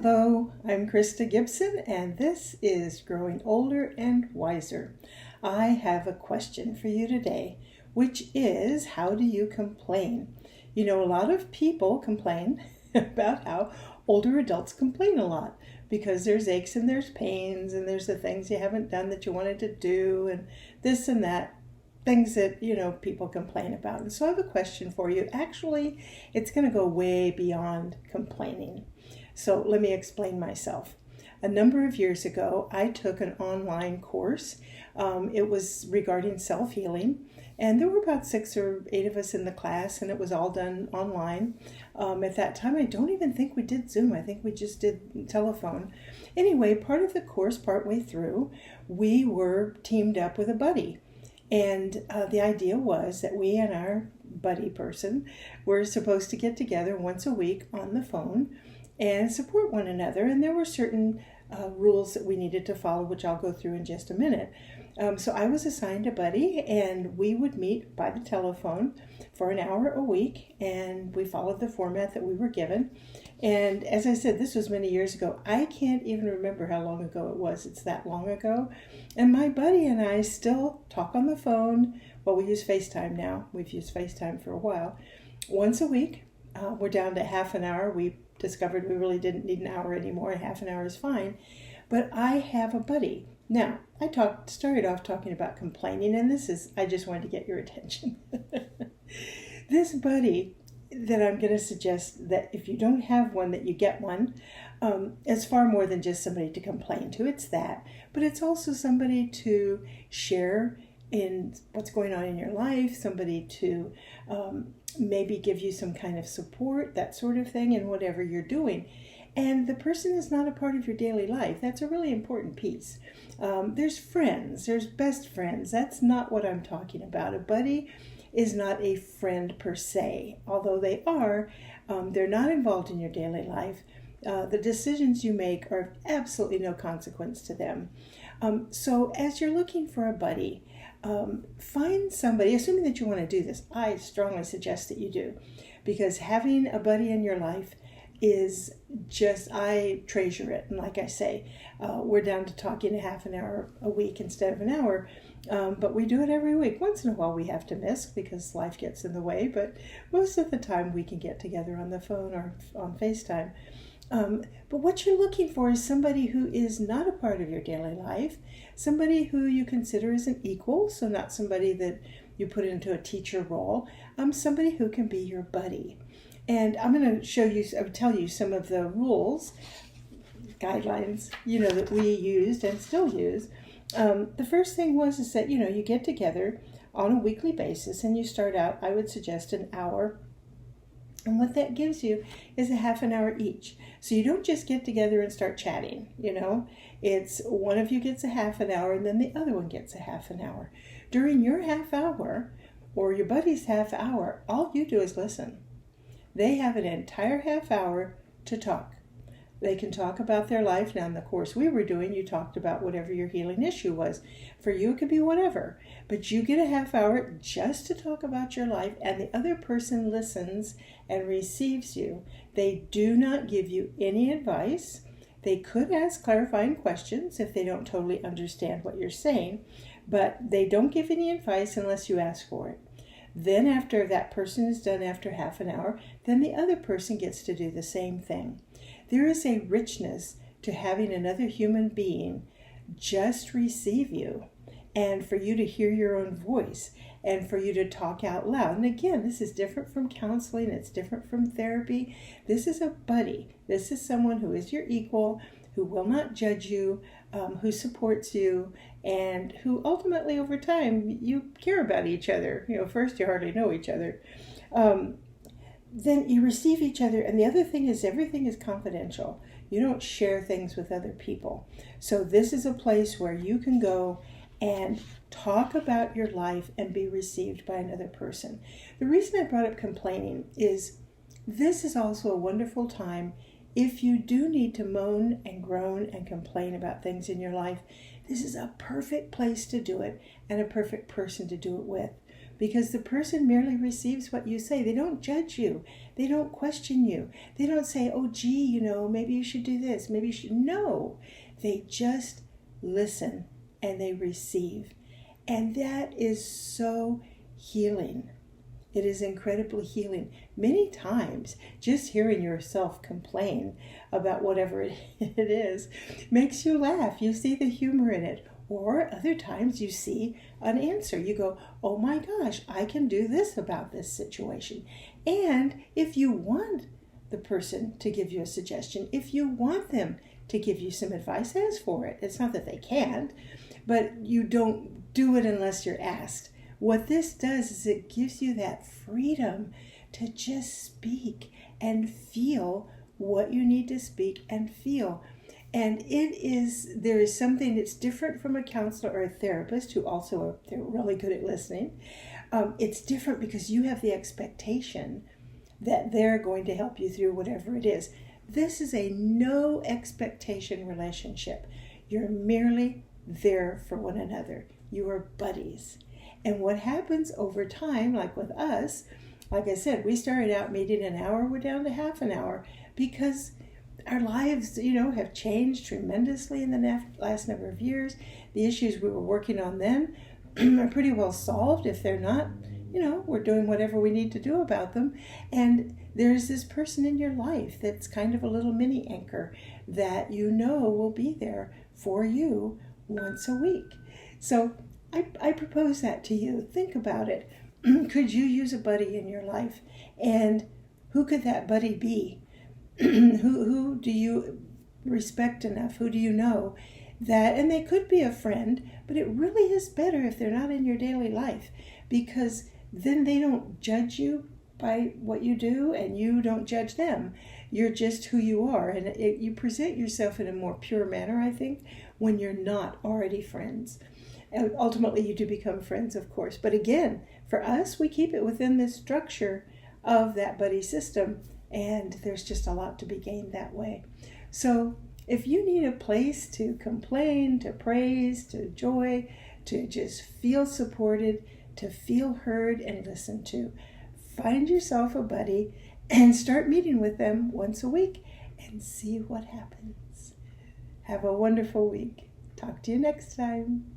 Hello, I'm Krista Gibson, and this is Growing Older and Wiser. I have a question for you today, which is, how do you complain? You know, a lot of people complain about how older adults complain a lot because there's aches and there's pains and there's the things you haven't done that you wanted to do and this and that. Things that, people complain about. And so I have a question for you. Actually, it's going to go way beyond complaining. So let me explain myself. A number of years ago, I took an online course. It was regarding self-healing. And there were about 6 or 8 of us in the class, and it was all done online. At that time, I don't even think we did Zoom. I think we just did telephone. Anyway, part of the course, partway through, we were teamed up with a buddy. And the idea was that we and our buddy person were supposed to get together once a week on the phone and support one another. And there were certain rules that we needed to follow, which I'll go through in just a minute. So I was assigned a buddy, and we would meet by the telephone for an hour a week, and we followed the format that we were given. And as I said, this was many years ago. I can't even remember how long ago it was. It's that long ago. And my buddy and I still talk on the phone. Well, we use FaceTime now. We've used FaceTime for a while. Once a week. We're down to half an hour. We discovered we really didn't need an hour anymore. Half an hour is fine. But I have a buddy. Now, I started off talking about complaining, and I just wanted to get your attention. This buddy that I'm going to suggest that if you don't have one, that you get one. It's far more than just somebody to complain to. It's that. But it's also somebody to share in what's going on in your life, somebody to maybe give you some kind of support, that sort of thing, in whatever you're doing. And the person is not a part of your daily life. That's a really important piece. There's friends, there's best friends. That's not what I'm talking about. A buddy is not a friend per se, although they are. They're not involved in your daily life. The decisions you make are of absolutely no consequence to them. So as you're looking for a buddy, find somebody, assuming that you want to do this. I strongly suggest that you do, because having a buddy in your life is just, I treasure it. And like I say, we're down to talking a half an hour a week instead of an hour, but we do it every week. Once in a while we have to miss because life gets in the way, but most of the time we can get together on the phone or on FaceTime. But what you're looking for is somebody who is not a part of your daily life, somebody who you consider as an equal, so not somebody that you put into a teacher role, somebody who can be your buddy. And I'm going to tell you some of the rules, guidelines, that we used and still use. The first thing is that, you get together on a weekly basis and you start out, I would suggest, an hour. And what that gives you is a half an hour each. So you don't just get together and start chatting, It's one of you gets a half an hour and then the other one gets a half an hour. During your half hour or your buddy's half hour, all you do is listen. They have an entire half hour to talk. They can talk about their life. Now, in the course we were doing, you talked about whatever your healing issue was. For you, it could be whatever. But you get a half hour just to talk about your life, and the other person listens and receives you. They do not give you any advice. They could ask clarifying questions if they don't totally understand what you're saying, but they don't give any advice unless you ask for it. Then after that person is done after half an hour, then the other person gets to do the same thing. There is a richness to having another human being just receive you and for you to hear your own voice and for you to talk out loud. And again, this is different from counseling. It's different from therapy. This is a buddy. This is someone who is your equal, who will not judge you, who supports you, and who ultimately over time you care about each other. First you hardly know each other. Then you receive each other, and the other thing is everything is confidential. You don't share things with other people. So this is a place where you can go and talk about your life and be received by another person. The reason I brought up complaining is this is also a wonderful time if you do need to moan and groan and complain about things in your life. This is a perfect place to do it and a perfect person to do it with. because the person merely receives what you say. They don't judge you. They don't question you. They don't say, oh, gee, maybe you should do this. Maybe you should. No, they just listen and they receive. And that is so healing. It is incredibly healing. Many times, just hearing yourself complain about whatever it is makes you laugh. You see the humor in it. Or other times you see an answer. You go, oh my gosh, I can do this about this situation. And if you want the person to give you a suggestion, if you want them to give you some advice, ask for it. It's not that they can't, but you don't do it unless you're asked. What this does is it gives you that freedom to just speak and feel what you need to speak and feel. And there is something that's different from a counselor or a therapist who also they're really good at listening. It's different because you have the expectation that they're going to help you through whatever it is. This is a no expectation relationship. You're merely there for one another. You are buddies. And what happens over time, like with us, like I said, we started out meeting an hour, we're down to half an hour because our lives, have changed tremendously in the last number of years. The issues we were working on then are pretty well solved. If they're not, we're doing whatever we need to do about them. And there's this person in your life that's kind of a little mini anchor that will be there for you once a week. So I propose that to you. Think about it. Could you use a buddy in your life? And who could that buddy be? Who do you respect enough? Who do you know that, and they could be a friend, but it really is better if they're not in your daily life, because then they don't judge you by what you do and you don't judge them. You're just who you are, and you present yourself in a more pure manner, I think, when you're not already friends. And ultimately you do become friends, of course, but again, for us, we keep it within this structure of that buddy system. And there's just a lot to be gained that way. So if you need a place to complain, to praise, to joy, to just feel supported, to feel heard and listened to, find yourself a buddy and start meeting with them once a week and see what happens. Have a wonderful week. Talk to you next time.